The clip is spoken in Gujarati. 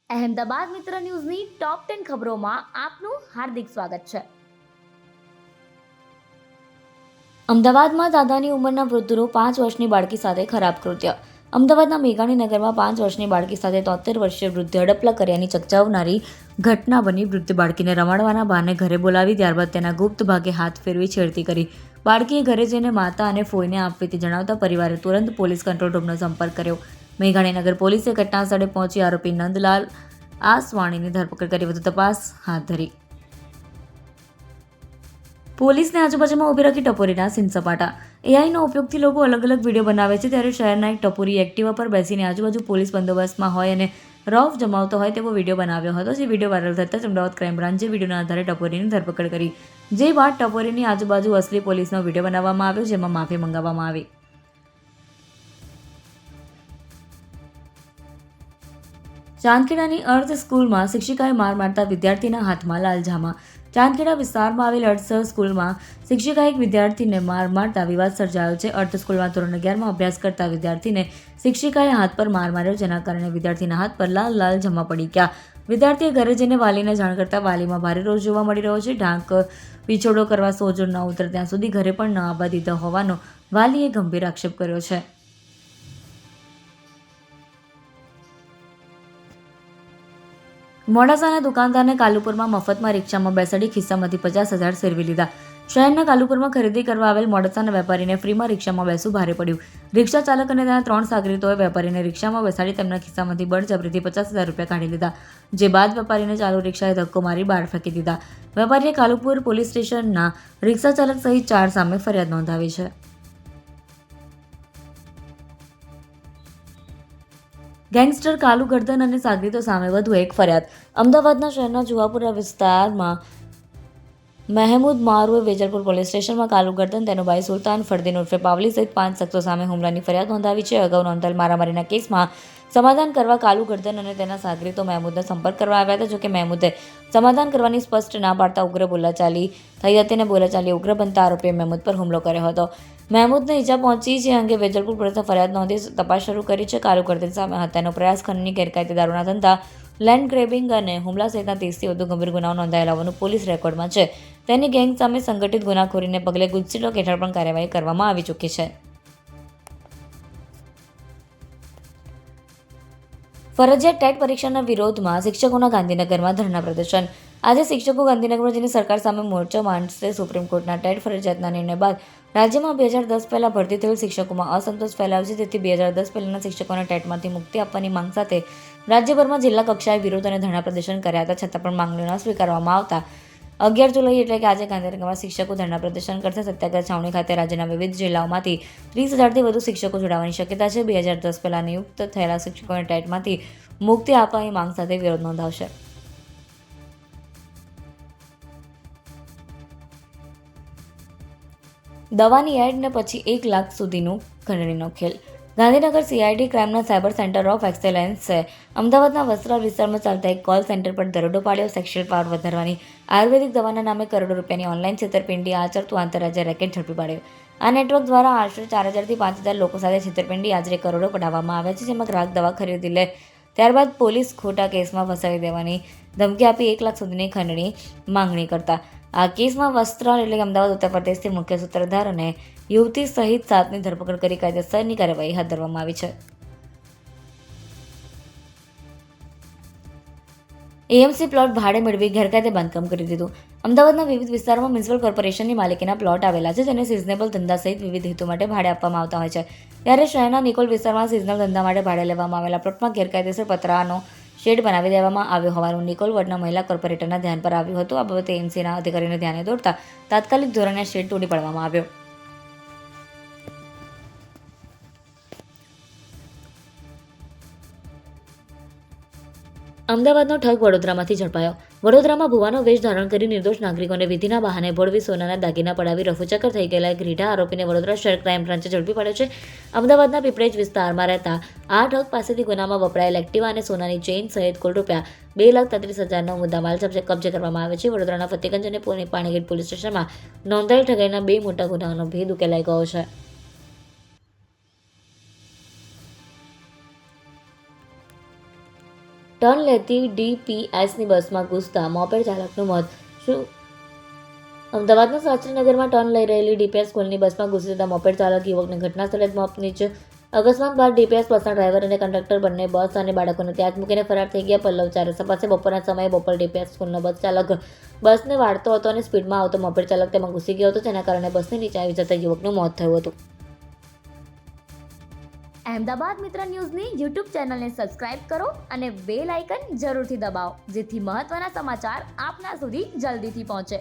અહેમદાબાદ મિત્ર ન્યૂઝની ટોપ 10 ખબરોમાં આપનું હાર્દિક સ્વાગત છે. અમદાવાદમાં દાદાની ઉંમરના વૃદ્ધનું 5 વર્ષની બાળકી સાથે ખરાબ કૃત્ય. અમદાવાદના મેઘાણીનગરમાં 5 વર્ષની બાળકી સાથે 73 વર્ષીય વૃદ્ધે હડપલા કર્યાની ચકચાવનારી ઘટના બની. વૃદ્ધ બાળકીને રમાડવાના બહાને ઘરે બોલાવી ત્યારબાદ તેના ગુપ્ત ભાગે હાથ ફેરવી છેડતી કરી. બાળકીએ ઘરે જઈને માતા અને ફોઈને આપવીતી જણાવતા પરિવારે તુરંત પોલીસ કંટ્રોલ રૂમનો સંપર્ક કર્યો. મેઘાણીનગર પોલીસે ઘટના સ્થળે પહોંચી આરોપી નંદલાલ આસવાણીની ધરપકડ કરી વધુ તપાસ હાથ ધરી. પોલીસને આજુબાજુમાં ઊભી રાખી ટપોરીના સીનસપાટા. એઆઈનો ઉપયોગથી લોકો અલગ અલગ વિડીયો બનાવે છે, ત્યારે શહેરના એક ટપોરી એક્ટિવા પર બેસીને આજુબાજુ પોલીસ બંદોબસ્તમાં હોય અને રૌફ જમાવતો હોય તેવો વિડીયો બનાવ્યો હતો. જે વિડીયો વાયરલ થતાં જ અમદાવાદ ક્રાઇમ બ્રાન્ચે વિડીયોના આધારે ટપોરીની ધરપકડ કરી. જે બાદ ટપોરીની આજુબાજુ અસલી પોલીસનો વિડીયો બનાવવામાં આવ્યો, જેમાં માફી મંગાવવામાં આવી. ચાંદખેડાની અર્થ સ્કૂલમાં શિક્ષિકાએ માર મારતા વિદ્યાર્થીના હાથમાં લાલજામા. ચાંદખેડા વિસ્તારમાં આવેલ અર્થ સ્કૂલમાં શિક્ષિકાએ એક વિદ્યાર્થીને માર મારતા વિવાદ સર્જાયો છે. અર્થ સ્કૂલમાં ધોરણ 11માં અભ્યાસ કરતા વિદ્યાર્થીને શિક્ષિકાએ હાથ પર માર માર્યો, જેના કારણે વિદ્યાર્થીના હાથ પર લાલ જમા પડી ગયા. વિદ્યાર્થીએ ઘરે જઈને વાલીને જાણ કરતા વાલીમાં ભારે રોષ જોવા મળી રહ્યો છે. ઢાંક પીછોડો કરવા સોજો ન ઉતરે ત્યાં સુધી ઘરે પણ ન આવવા દીધા હોવાનો વાલીએ ગંભીર આક્ષેપ કર્યો છે. મોડાસાના દુકાનદારને કાલુપુરમાં મફતમાં રિક્ષામાં બેસાડી ખિસ્સામાંથી 50,000 સેરવી લીધા. શહેરના કાલુપુરમાં ખરીદી કરવા આવેલ મોડાસાના વેપારીને ફ્રીમાં રિક્ષામાં બેસવું ભારે પડ્યું. રિક્ષા ચાલક અને તેના 3 સાગરીતોએ વેપારીને રિક્ષામાં બેસાડી તેમના ખિસ્સામાંથી બળજબરીથી 50,000 રૂપિયા કાઢી લીધા. જે બાદ વેપારીને ચાલુ રિક્ષાએ ધક્કો મારી બહાર ફેંકી દીધા. વેપારીએ કાલુપુર પોલીસ સ્ટેશનના રિક્ષા ચાલક સહિત 4 સામે ફરિયાદ નોંધાવી છે. ગેંગસ્ટર કાલુ ગર્દન અને સાગરીતો સામે વધુ એક ફરિયાદ. અમદાવાદના શહેરના જુહાપુરા વિસ્તારમાં મહેમૂદ મારુએ વેજલપુર પોલીસ સ્ટેશનમાં કાલુ ગર્દન, તેનો ભાઈ સુલતાન ફરદીન ઉર્ફે પાવલી સહિત 5 શખ્સો સામે હુમલાની ફરિયાદ નોંધાવી છે. અગાઉ નોંધાયેલ મારામારીના કેસમાં સમાધાન કરવા કાલુ ગર્દન અને તેના સાગરીતો મહેમૂદનો સંપર્ક કરવા આવ્યા હતા. જોકે મહેમૂદે સમાધાન કરવાની સ્પષ્ટ ના પાડતા ઉગ્ર બોલાચાલી થઈ હતી અને બોલાચાલી ઉગ્ર બનતા આરોપીએ મહેમૂદ પર હુમલો કર્યો હતો. મહેમૂદને ઈજા પહોંચી છે. અંગે વેજલપુર પોલીસે ફરિયાદ નોંધી તપાસ શરૂ કરી છે. કાલુ ગર્દન સામે હત્યાનો પ્રયાસ, ખનનની ગેરકાયદે દારૂના ધંધા, લેન્ડ ગ્રેબિંગ અને હુમલા સહિતના 30થી વધુ ગંભીર ગુનાઓ નોંધાયેલા હોવાનું પોલીસ રેકોર્ડમાં છે. તેની ગેંગ સામે સંગઠિત ગુનાખોરીને પગલે ગુજસી લોક હેઠળ પણ કાર્યવાહી કરવામાં આવી ચૂકી છે. ફરજિયાત ટેટ પરીક્ષાના વિરોધમાં શિક્ષકોના ગાંધીનગરમાં ધરણા પ્રદર્શન. આજે શિક્ષકો ગાંધીનગરમાં જઈને સરકાર સામે મોરચો માંડશે. સુપ્રીમ કોર્ટના ટેટ ફરજિયાતના નિર્ણય બાદ રાજ્યમાં 2010 પહેલા ભરતી થયેલ શિક્ષકોમાં અસંતોષ ફેલાયો છે. તેથી 2010 પહેલાના શિક્ષકોને ટેટમાંથી મુક્તિ આપવાની માંગ સાથે રાજ્યભરમાં જિલ્લા કક્ષાએ વિરોધ અને ધરણા પ્રદર્શન કર્યા હતા. છતાં પણ માંગણીઓ ન સ્વીકારવામાં આવતા 11 જુલાઈ એટલે કે આજે ગાંધીનગરમાં શિક્ષકો ધરણા પ્રદર્શન કરશે. સત્યાગ્રહ છાવણી ખાતે રાજ્યના વિવિધ જિલ્લાઓમાંથી 30,000થી વધુ શિક્ષકો જોડાવાની શક્યતા છે. 2010 પહેલા નિયુક્ત થયેલા શિક્ષકોને ટેટમાંથી મુક્તિ આપવાની માંગ સાથે વિરોધ નોંધાવશે. દવાની એડ ને પછી 1 લાખ સુધીનું ખંડણીનો ખેલ. ગાંધીનગર સીઆઈડી ક્રાઇમના સાયબર સેન્ટર ઓફ એક્સેલન્સે અમદાવાદના વસ્ત્રાલ વિસ્તારમાં ચાલતા એક કોલ સેન્ટર પર દરોડો પાડ્યો. સેક્સ્યુઅલ પાવર વધારવાની આયુર્વેદિક દવાના નામે કરોડો રૂપિયાની ઓનલાઈન છેતરપિંડી આચરતું આંતરરાજ્ય રેકેટ ઝડપી પાડ્યું. આ નેટવર્ક દ્વારા આશરે 4,000થી 5,000 લોકો સાથે છેતરપિંડી આચરે કરોડો પડાવવામાં આવ્યા છે. જેમાં ગ્રાહક દવા ખરીદી લે ત્યારબાદ પોલીસ ખોટા કેસમાં ફસાવી દેવાની ધમકી આપી 1 લાખ સુધીની ખંડણી માંગણી કરતા. આ કેસમાં વસ્ત્રાલ એટલે કે અમદાવાદ, ઉત્તર પ્રદેશથી મુખ્ય સૂત્રધાર અને યુવતી સહિત 7ની ધરપકડ કરી કાયદેસરની કાર્યવાહી હાથ ધરવામાં આવી છે. એએમસી પ્લોટ ભાડે મેળવી ગેરકાયદે બાંધકામ કરી દીધું. અમદાવાદના વિવિધ વિસ્તારોમાં મ્યુનિસિપલ કોર્પોરેશનની માલિકીના પ્લોટ આવેલા છે, જેને સિઝનેબલ ધંધા સહિત વિવિધ હેતુ માટે ભાડે આપવામાં આવતા હોય છે. ત્યારે શહેરના નિકોલ વિસ્તારમાં સિઝનલ ધંધા માટે ભાડે લેવામાં આવેલા પ્લોટમાં ગેરકાયદેસર પતરાનો શેડ બનાવી દેવામાં આવ્યો હોવાનું નિકોલ વોર્ડના મહિલા કોર્પોરેટરના ધ્યાન પર આવ્યું હતું. આ બાબતે એએમસીના અધિકારીને ધ્યાને દોરતા તાત્કાલિક ધોરણે શેડ તોડી પાડવામાં આવ્યો. અમદાવાદનો ઠગ વડોદરામાંથી ઝડપાયો. વડોદરામાં ભુવાનો વેશ ધારણ કરી નિર્દોષ નાગરિકોને વિધિના બહાને ભોળવી સોનાના દાગીના પડાવી રફુચક્કર થઈ ગયેલા એક રીઢા આરોપીને વડોદરા શહેર ક્રાઇમ બ્રાન્ચે ઝડપી પાડ્યો છે. અમદાવાદના પીપળેજ વિસ્તારમાં રહેતા આ ઠગ પાસેથી ગુનામાં વપરાયેલ એક્ટિવા અને સોનાની ચેઇન સહિત કુલ રૂપિયા 2,33,000નો મુદ્દામાલ કબજે કરવામાં આવે છે. વડોદરાના ફતેગંજ અને પાણીગેટ પોલીસ સ્ટેશનમાં નોંધાયેલ ઠગાઈના 2 મોટા ગુનાઓનો ભેદ ઉકેલાઈ ગયો છે. ટર્ન લેતી DPSની બસમાં ઘૂસતા મોપેડ ચાલકનું મોત. શું અમદાવાદના શાસ્ત્રીનગરમાં ટર્ન લઈ રહેલી DPS સ્કૂલની બસમાં ઘૂસી જતા મોપેડ ચાલક યુવકને ઘટના સ્થળે જ મોત નીપજ્યું. અકસ્માત બાદ DPS બસના ડ્રાઈવર અને કંડક્ટર બંને બસ અને બાળકોને ત્યાં જ મૂકીને ફરાર થઈ ગયા. પલ્લવ 4 રસ્તા પાસે બપોરના સમયે બોપલ DPS સ્કૂલનો બસ ચાલક બસને વાળતો હતો અને સ્પીડમાં આવતો મોપેડ ચાલક તેમાં ઘૂસી ગયો હતો, જેના કારણે બસની નીચે આવી જતા યુવકનું મોત થયું હતું. અહેમદાબાદ મિત્ર ન્યૂઝની YouTube ચેનલને સબસ્ક્રાઇબ કરો અને બેલ આઇકન જરૂરથી દબાવો, જેથી મહત્ત્વના સમાચાર આપના સુધી જલ્દીથી પહોંચે.